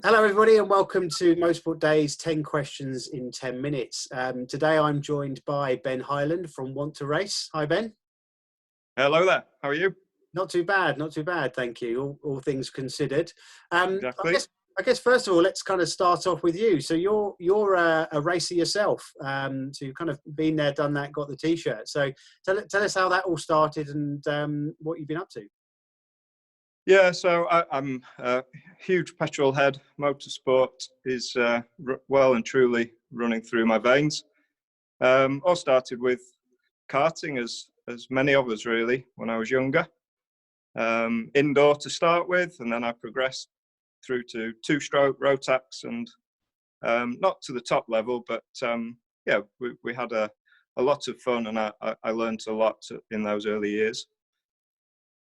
Hello everybody and welcome to Motorsport Days 10 questions in 10 minutes. Today I'm joined by Ben Hyland from Want to Race. Hi Ben. Hello there, how are you? Not too bad, thank you, all things considered. Exactly. I guess first of all, let's kind of start off with you. So you're a racer yourself, so you've kind of been there, done that, got the t-shirt. So tell us how that all started and what you've been up to. Yeah, so I'm a huge petrol head. Motorsport is well and truly running through my veins. All started with karting, as many of us really, when I was younger. Indoor to start with, and then I progressed through to two-stroke Rotax, and not to the top level, but yeah, we had a lot of fun, and I learned a lot in those early years.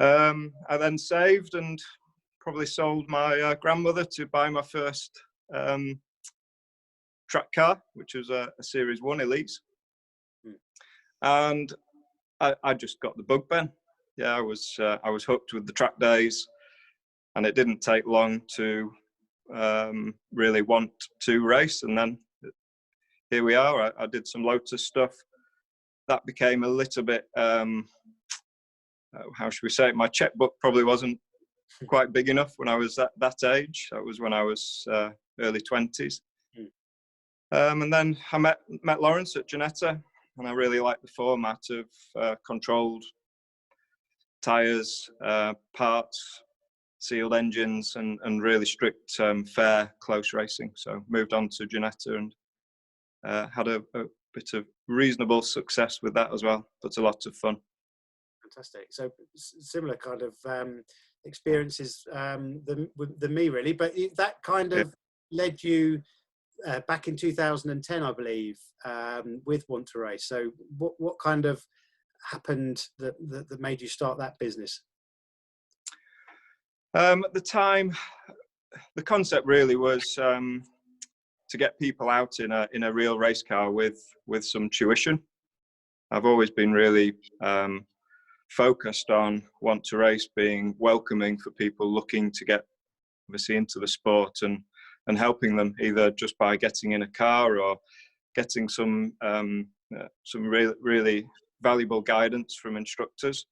I then saved and probably sold my grandmother to buy my first track car, which was a Series 1 Elite. And I just got the bug, Ben. Yeah, I was hooked with the track days, and it didn't take long to really want to race. And then here we are. I did some Lotus stuff. That became a little bit, how should we say it? My checkbook probably wasn't quite big enough when I was at that age. That was when I was early 20s. And then I met Lawrence at Ginetta, and I really liked the format of controlled tyres, parts, sealed engines, and really strict, fair, close racing. So moved on to Ginetta and had a bit of reasonable success with that as well, but a lot of fun. Fantastic. So similar kind of experiences than me really, but that kind of led you back in 2010, I believe, with Want to Race. So what kind of happened that made you start that business? At the time, the concept really was to get people out in a real race car with some tuition. I've always been really focused on Want to Race being welcoming for people looking to get obviously into the sport, and helping them either just by getting in a car or getting some really valuable guidance from instructors.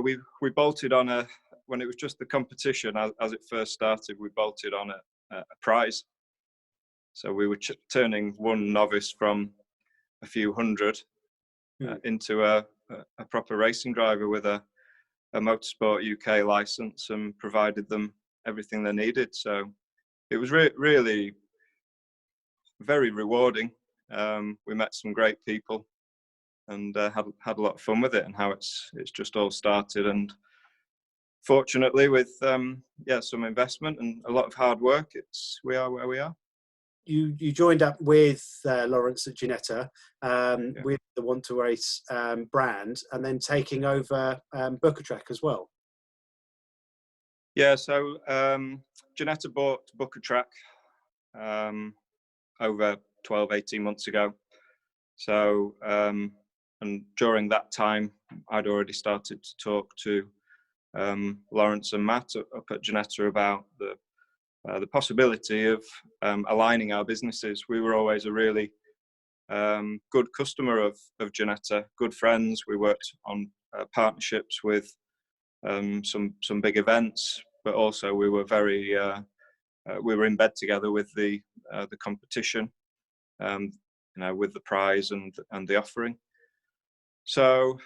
We bolted on when it was just the competition as it first started, we bolted on a prize. So we were turning one novice from a few hundred into a proper racing driver with a Motorsport UK license, and provided them everything they needed. So it was really very rewarding. We met some great people, and had a lot of fun with it, and how it's just all started. And fortunately, with some investment and a lot of hard work, we are where we are. You joined up with Lawrence at Ginetta with the Want to Race brand, and then taking over Bookatrack as well. Yeah, so Ginetta bought Bookatrack over 12, 18 months ago. So, and during that time, I'd already started to talk to Lawrence and Matt up at Ginetta about the possibility of aligning our businesses. We were always a really good customer of Ginetta, good friends. We worked on partnerships with some big events, but also we were we were in bed together with the competition, with the prize and the offering. So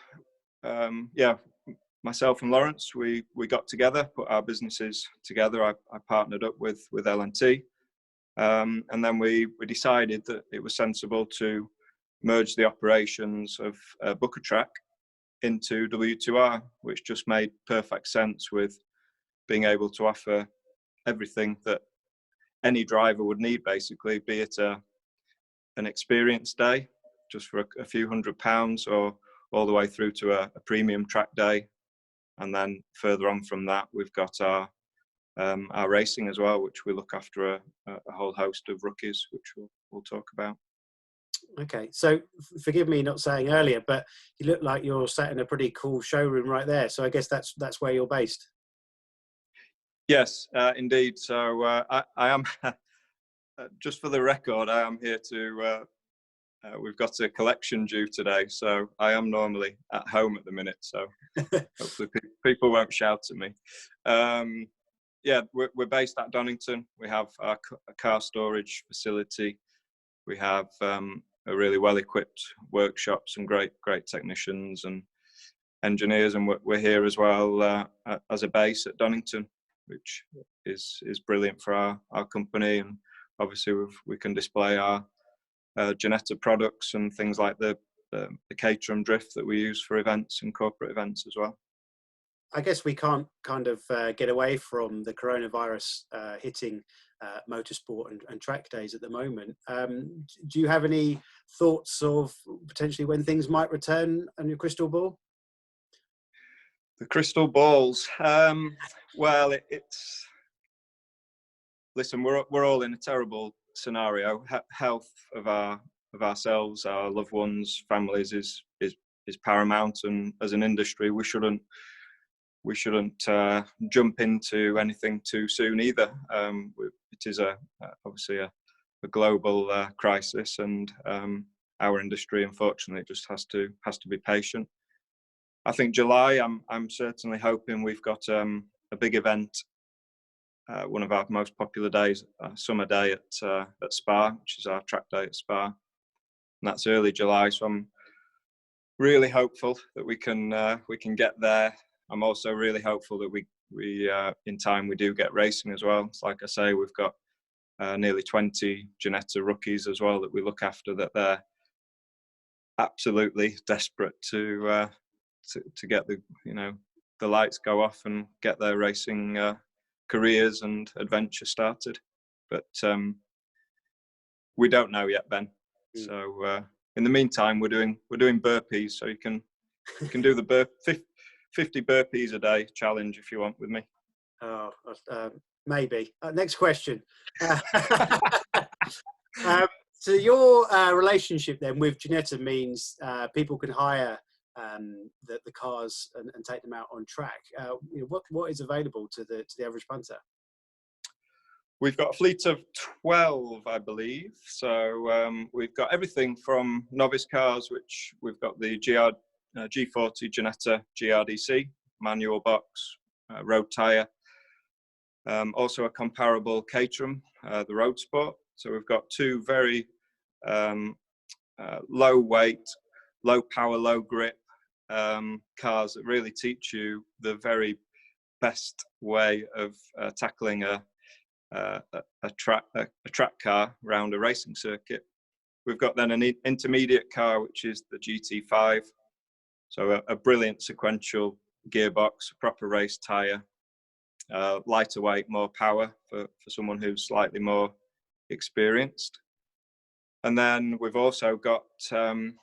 myself and Lawrence, we got together, put our businesses together. I partnered up with L&T, and then we decided that it was sensible to merge the operations of Bookatrack into W2R, which just made perfect sense, with being able to offer everything that any driver would need, basically, be it an experience day just for a few £100, or all the way through to a premium track day. And then further on from that, we've got our racing as well, which we look after a whole host of rookies, which we'll talk about. Okay, so forgive me not saying earlier, but you look like you're sat in a pretty cool showroom right there. So I guess that's where you're based. Yes, indeed. So I am, just for the record, I am here to, we've got a collection due today. So I am normally at home at the minute. So hopefully people won't shout at me. Yeah, we're based at Donington. We have a car storage facility. We have a really well-equipped workshops and great technicians and engineers, and we're here as well as a base at Donington, which is brilliant for our company. And obviously we can display our Ginetta products and things like the Caterham drift that we use for events and corporate events as well. I guess we can't kind of get away from the coronavirus hitting motorsport and track days at the moment. Do you have any thoughts of potentially when things might return on your crystal ball? The crystal balls. Well, it's listen. We're all in a terrible scenario. Health of ourselves, our loved ones, families is paramount, and as an industry, we shouldn't jump into anything too soon either. It is obviously a global crisis, and our industry, unfortunately, just has to be patient. I think July, I'm certainly hoping we've got a big event, one of our most popular days, summer day at Spa, which is our track day at Spa, and that's early July. So I'm really hopeful that we can get there. I'm also really hopeful that we in time we do get racing as well. It's like I say, we've got nearly 20 Ginetta rookies as well that we look after, that they're absolutely desperate to get the lights go off and get their racing careers and adventure started. But we don't know yet, Ben. So in the meantime, we're doing burpees, so you can do the 50 burpees a day challenge if you want with me. Oh, maybe. Next question. So your relationship then with Ginetta means people can hire the cars and take them out on track. What is available to the average punter? We've got a fleet of 12, I believe. So we've got everything from novice cars, which we've got the G40 Ginetta GRDC, manual box, road tyre. Also a comparable Caterham, the Road Sport. So we've got two very low weight, low power, low grip cars that really teach you the very best way of tackling a track car around a racing circuit. We've got then an intermediate car, which is the GT5. So a brilliant sequential gearbox, a proper race tyre, lighter weight, more power for someone who's slightly more experienced. And then we've also got the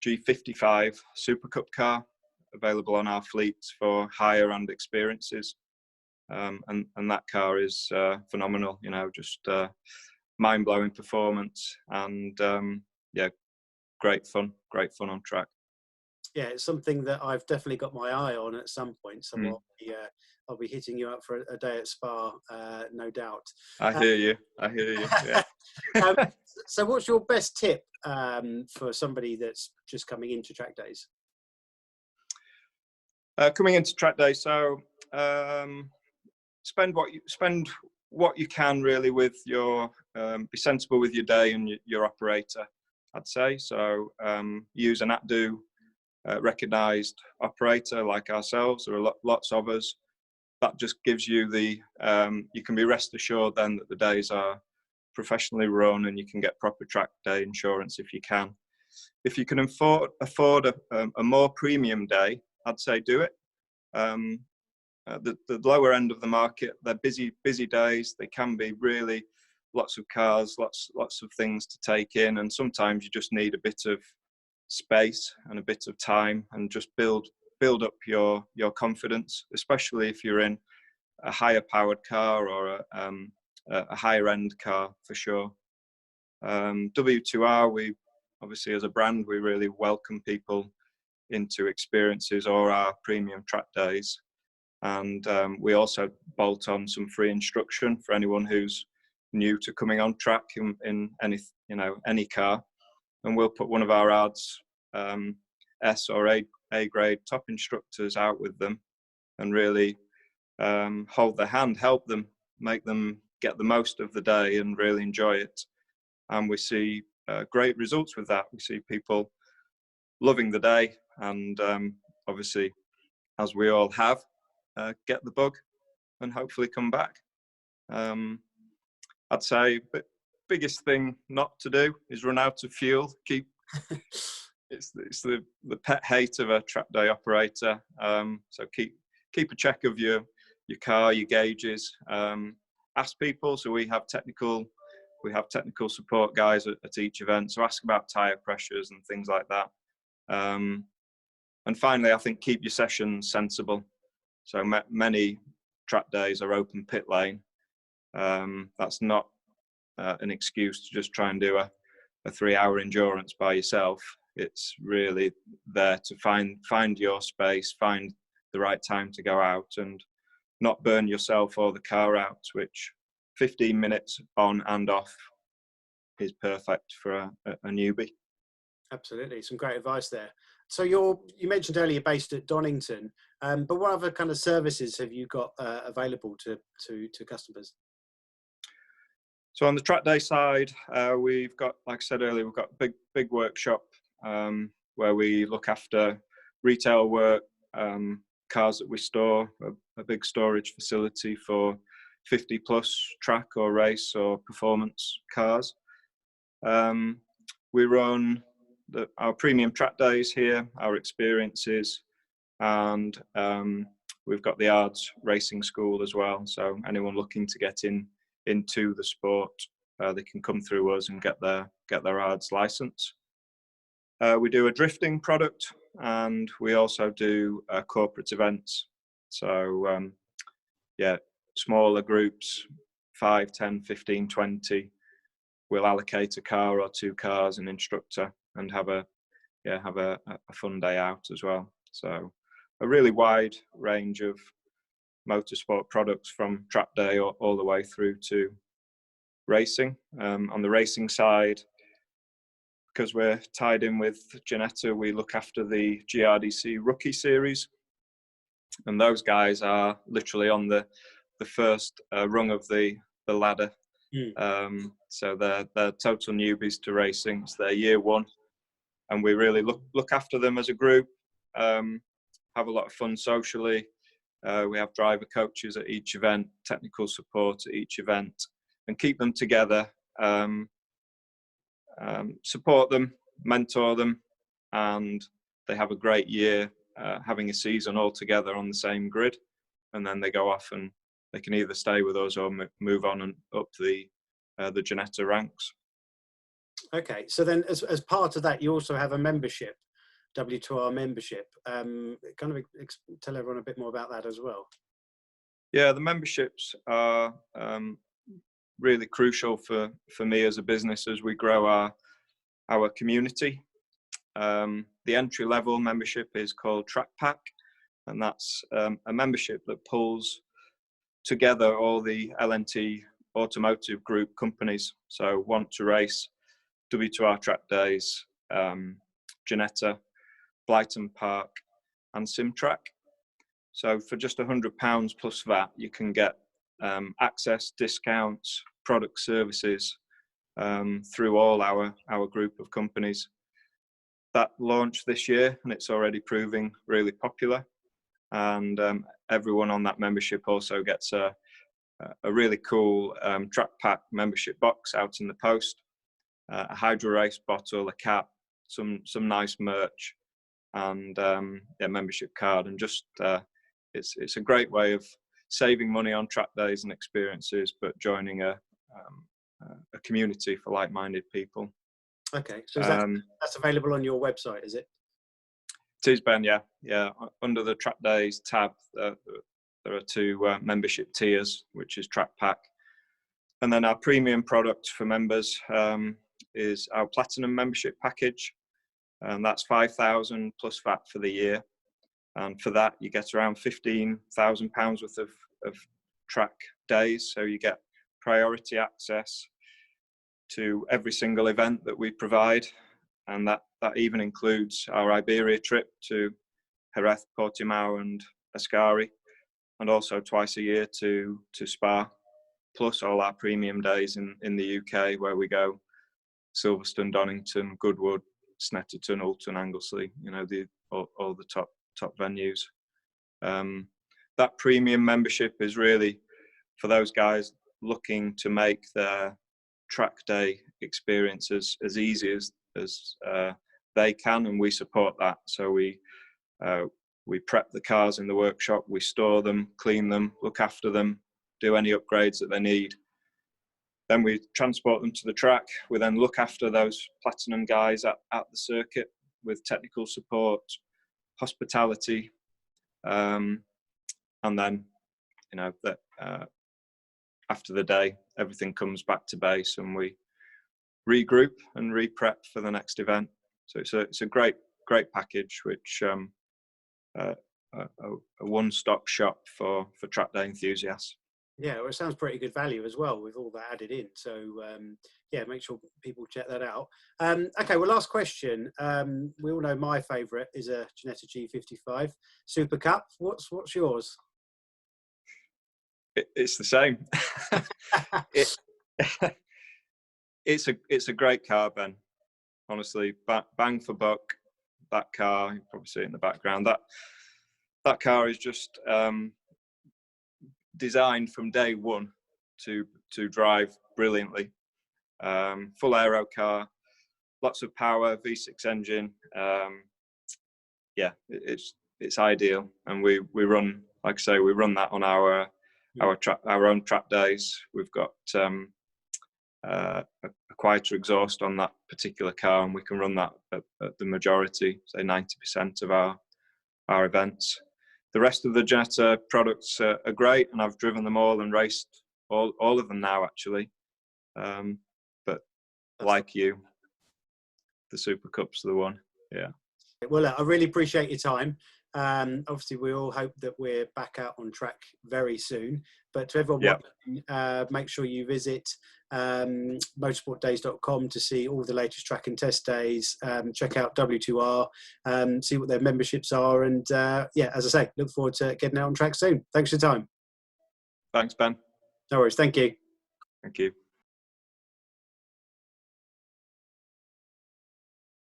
G55 Super Cup car available on our fleet for hire and experiences. And that car is phenomenal, just mind-blowing performance and great fun on track. Yeah, it's something that I've definitely got my eye on at some point. So I'll be hitting you up for a day at Spa, no doubt. I hear you. Yeah. So what's your best tip for somebody that's just coming into track days? Coming into track days, so spend what you can really with your be sensible with your day and your operator, I'd say. So use an APDU recognised operator like ourselves. There are lots of us. That just gives you you can be rest assured then that the days are professionally run and you can get proper track day insurance if you can. If you can afford a more premium day, I'd say do it. The lower end of the market, they're busy days. They can be really lots of cars, lots of things to take in, and sometimes you just need a bit of space and a bit of time and just build up your confidence, especially if you're in a higher powered car or a higher end car for sure. W2R, we obviously as a brand, we really welcome people into experiences or our premium track days. And we also bolt on some free instruction for anyone who's new to coming on track in any car. And we'll put one of our ARDS S or A grade top instructors out with them and really hold their hand, help them, make them get the most of the day and really enjoy it. And we see great results with that. We see people loving the day, and obviously, as we all have, get the bug and hopefully come back. I'd say biggest thing not to do is run out of fuel. It's the pet hate of a track day operator. So keep a check of your car, your gauges. Ask people. So we have technical support guys at each event. So ask about tyre pressures and things like that. And finally, I think keep your sessions sensible. So many track days are open pit lane. That's not an excuse to just try and do a 3-hour endurance by yourself. It's really there to find your space, find the right time to go out and not burn yourself or the car out, which 15 minutes on and off is perfect for a newbie. Absolutely. Some great advice there. So you mentioned earlier based at Donington, but what other kind of services have you got available to customers? So on the track day side, we've got, like I said earlier, we've got a big workshop where we look after retail work, cars that we store, a big storage facility for 50 plus track or race or performance cars. We run our premium track days here, our experiences, and we've got the ARDS racing school as well. So anyone looking to get into the sport, they can come through us and get their ARDS license. We do a drifting product, and we also do corporate events. So smaller groups, 5, 10, 15, 20. We'll allocate a car or 2 cars, an instructor, and have a fun day out as well. So a really wide range of motorsport products from track day all the way through to racing. On the racing side, because we're tied in with Ginetta, we look after the GRDC Rookie Series, and those guys are literally on the first rung of the ladder. So they're total newbies to racing. It's their year one, and we really look after them as a group. Have a lot of fun socially. We have driver coaches at each event, technical support at each event, and keep them together. Support them, mentor them, and they have a great year having a season all together on the same grid, and then they go off and they can either stay with us or move on and up the Ginetta ranks. Okay, so then as part of that, you also have a membership, W2R membership. Kind of tell everyone a bit more about that as well. Yeah, the memberships are really crucial for me as a business as we grow our community. The entry level membership is called Track Pack, and that's a membership that pulls together all the LNT automotive group companies. So Want to Race, W2R Trackdays, Ginetta, Blyton Park, and Simtrack. So for just £100 plus VAT, you can get access, discounts, product services through all our group of companies. That launched this year, and it's already proving really popular. And everyone on that membership also gets a really cool Track Pack membership box out in the post, a Hydro Race bottle, a cap, some nice merch, and a membership card. And just it's a great way of saving money on track days and experiences, but joining a community for like-minded people. Okay, so that's available on your website, is it? It is, Ben. Yeah. Under the Track Days tab, there are 2 membership tiers, which is Track Pack, and then our premium product for members is our Platinum membership package, and that's 5,000 plus VAT for the year. And for that, you get around £15,000 worth of track days. So you get priority access to every single event that we provide. And that even includes our Iberia trip to Jerez, Portimao and Ascari, and also twice a year to Spa, plus all our premium days in the UK, where we go Silverstone, Donington, Goodwood, Snetterton, Alton, Anglesey, you know, all the top venues. That premium membership is really for those guys looking to make their track day experience as easy as they can, and we support that. So we prep the cars in the workshop, we store them, clean them, look after them, do any upgrades that they need. Then we transport them to the track. We then look after those platinum guys at the circuit with technical support, hospitality, and then, you know, that after the day, everything comes back to base and we regroup and re-prep for the next event. So it's a great package, which a one-stop shop for track day enthusiasts. Yeah, well, it sounds pretty good value as well with all that added in. So yeah, make sure people check that out. Okay, well, last question. We all know my favourite is a Ginetta G55 Super Cup. What's yours? It's the same. It's a great car, Ben. Honestly, bang for buck. That car, you probably see it in the background. That car is just designed from day one to drive brilliantly. Full aero car, lots of power, V6 engine. Yeah, it's ideal, and we run, like I say, we run that on our own track days. We've got a quieter exhaust on that particular car, and we can run that at the majority, say 90% of our events. The rest of the Ginetta products are great, and I've driven them all and raced all of them now, actually. But like you, the Super Cup's the one. Yeah. Well, I really appreciate your time. Obviously, we all hope that we're back out on track very soon. But to everyone watching, make sure you visit MotorsportDays.com to see all the latest track and test days. Check out W2R, see what their memberships are. And yeah, as I say, look forward to getting out on track soon. Thanks for your time. Thanks, Ben. No worries. Thank you. Thank you.